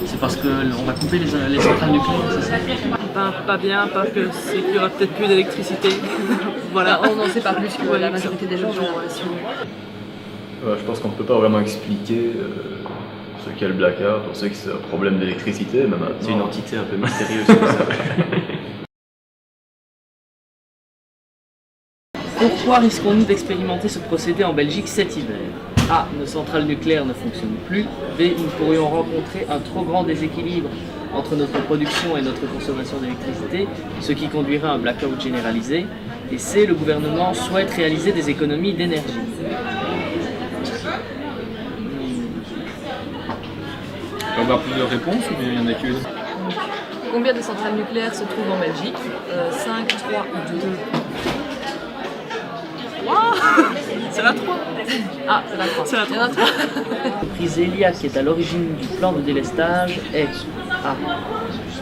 C'est parce qu'on va couper les centrales nucléaires, c'est ça? Pas bien, parce que c'est qu'il y aura peut-être plus d'électricité. Voilà. On n'en sait pas plus que la majorité des gens. Je pense qu'on ne peut pas vraiment expliquer ce qu'est le blackout. On sait que c'est un problème d'électricité, mais maintenant... C'est une entité un peu mystérieuse comme ça. Pourquoi risquons-nous d'expérimenter ce procédé en Belgique cet hiver? A. Nos centrales nucléaires ne fonctionnent plus. B. Nous pourrions rencontrer un trop grand déséquilibre entre notre production et notre consommation d'électricité, ce qui conduirait à un blackout généralisé. Et C. Le gouvernement souhaite réaliser des économies d'énergie. On va avoir plusieurs réponses ou bien il y en a qu'une? Combien de centrales nucléaires se trouvent en Belgique? 5, 3 ou 2? C'est la 3. Ah, c'est la 3. C'est la Il y en a 3. L'entreprise Elia qui est à l'origine du plan de délestage est A.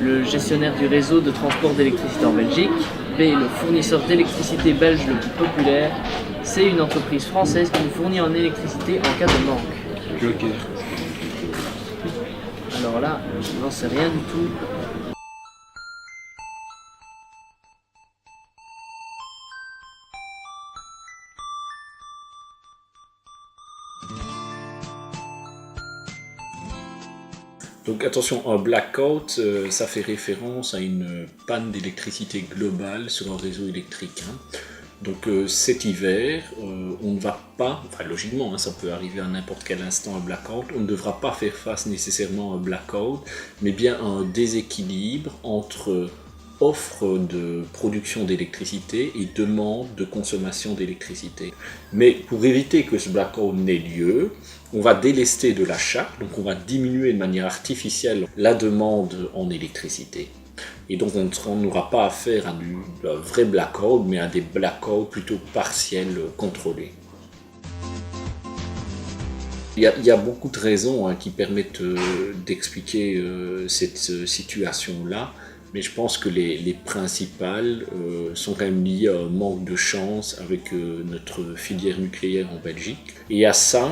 Le gestionnaire du réseau de transport d'électricité en Belgique. B. Le fournisseur d'électricité belge le plus populaire. C. Une entreprise française qui nous fournit en électricité en cas de manque. Joker. Alors là, je n'en sais rien du tout. Donc attention, un blackout, ça fait référence à une panne d'électricité globale sur un réseau électrique. Donc cet hiver, on ne va pas, enfin logiquement, ça peut arriver à n'importe quel instant un blackout, on ne devra pas faire face nécessairement à un blackout, mais bien à un déséquilibre entre offre de production d'électricité et demande de consommation d'électricité. Mais pour éviter que ce blackout n'ait lieu, on va délester de la charge, donc on va diminuer de manière artificielle la demande en électricité. Et donc on n'aura pas affaire à du vrai blackout, mais à des blackouts plutôt partiels contrôlés. Il y a beaucoup de raisons qui permettent d'expliquer cette situation-là, mais je pense que les principales sont quand même liées à un manque de chance avec notre filière nucléaire en Belgique. Et à ça,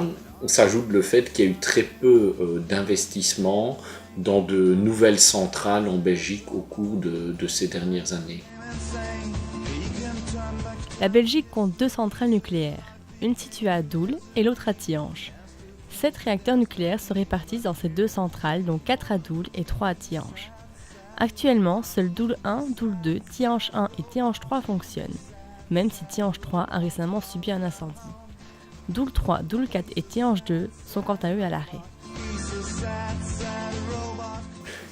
s'ajoute le fait qu'il y a eu très peu d'investissements dans de nouvelles centrales en Belgique au cours de ces dernières années. La Belgique compte 2 centrales nucléaires, une située à Doel et l'autre à Tihange. 7 réacteurs nucléaires se répartissent dans ces 2 centrales, dont 4 à Doel et 3 à Tihange. Actuellement, seuls Doel 1, Doel 2, Tihange 1 et Tihange 3 fonctionnent, même si Tihange 3 a récemment subi un incendie. Doel 3, Doel 4 et Tihange 2 sont quant à eux à l'arrêt.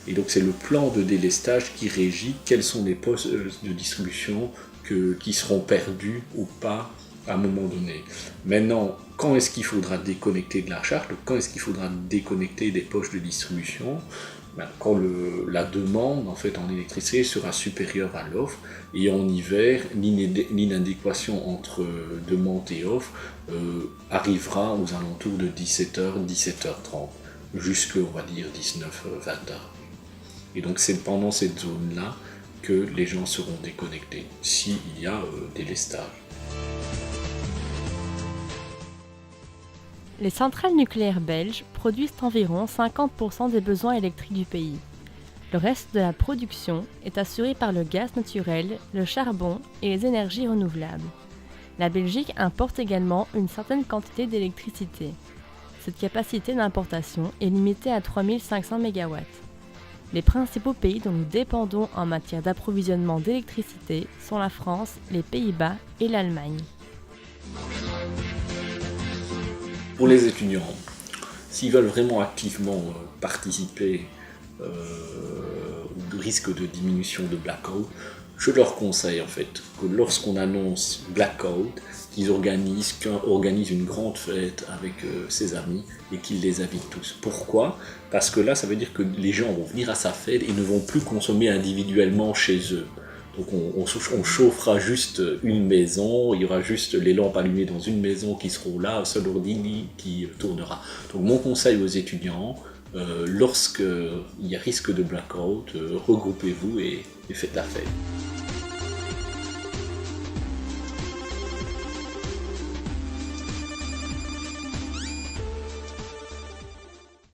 Et donc c'est le plan de délestage qui régit quels sont les postes de distribution qui seront perdus ou pas à un moment donné. Maintenant, quand est-ce qu'il faudra déconnecter de la charge? Donc, quand est-ce qu'il faudra déconnecter des poches de distribution? Quand la demande en électricité sera supérieure à l'offre, et en hiver, l'inadéquation entre demande et offre arrivera aux alentours de 17h, 17h30, jusqu'à, on va dire, 19h, 20h. Et donc c'est pendant cette zone-là que les gens seront déconnectés, s'il y a délestage. Les centrales nucléaires belges produisent environ 50% des besoins électriques du pays. Le reste de la production est assuré par le gaz naturel, le charbon et les énergies renouvelables. La Belgique importe également une certaine quantité d'électricité. Cette capacité d'importation est limitée à 3500 MW. Les principaux pays dont nous dépendons en matière d'approvisionnement d'électricité sont la France, les Pays-Bas et l'Allemagne. Pour les étudiants, s'ils veulent vraiment activement participer au risque de diminution de blackout, je leur conseille que lorsqu'on annonce blackout, qu'ils organisent une grande fête avec ses amis et qu'ils les invitent tous. Pourquoi? Parce que là, ça veut dire que les gens vont venir à sa fête et ne vont plus consommer individuellement chez eux. Donc on chauffera juste une maison, il y aura juste les lampes allumées dans une maison qui seront là, un seul ordi qui tournera. Donc mon conseil aux étudiants, lorsqu'il y a risque de blackout, regroupez-vous et faites la fête.